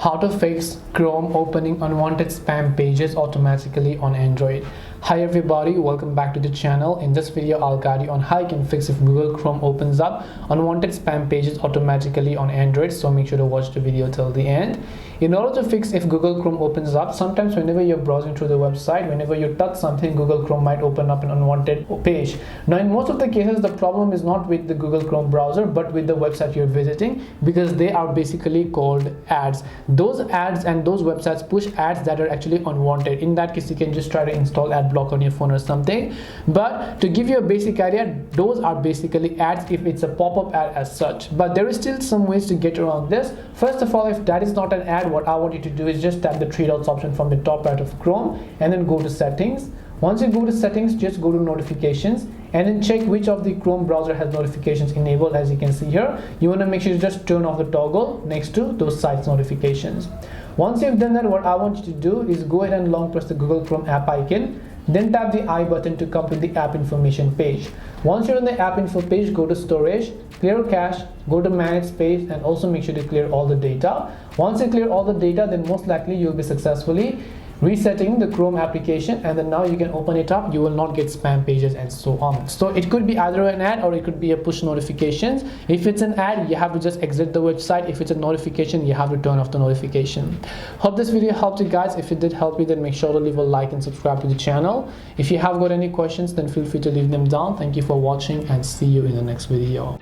How to fix Chrome opening unwanted spam pages automatically on Android. Hi everybody, welcome back to the channel. In this video I'll guide you on how you can fix if Google Chrome opens up unwanted spam pages automatically on Android, so make sure to watch the video till the end. In order to fix if Google Chrome opens up, sometimes whenever you're browsing through the website, whenever you touch something, Google Chrome might open up an unwanted page. Now in most of the cases the problem is not with the Google Chrome browser but with the website you're visiting, because they are basically called ads. Those ads and those websites push ads that are actually unwanted. In that case you can just try to install ad block on your phone or something, but to give you a basic idea, those are basically ads if it's a pop-up ad as such. But there is still some ways to get around this. First of all, if that is not an ad, what I want you to do is just tap the three dots option from the top right of Chrome and then go to settings. Once you go to settings, just go to notifications and then check which of the Chrome browser has notifications enabled. As you can see here, you want to make sure you just turn off the toggle next to those sites notifications. Once you've done that, what I want you to do is go ahead and long press the Google Chrome app icon, then tap the I button to come to the app information page. Once you're on the app info page, go to storage, clear cache, go to manage space, and also make sure to clear all the data. Once you clear all the data, then most likely you'll be successfully resetting the Chrome application, and then now you can open it up. You will not get spam pages and so on. So it could be either an ad or it could be a push notifications. If it's an ad, you have to just exit the website. If it's a notification, you have to turn off the notification. Hope this video helped you guys. If it did help you, then make sure to leave a like and subscribe to the channel. If you have got any questions, then feel free to leave them down. Thank you for watching and see you in the next video.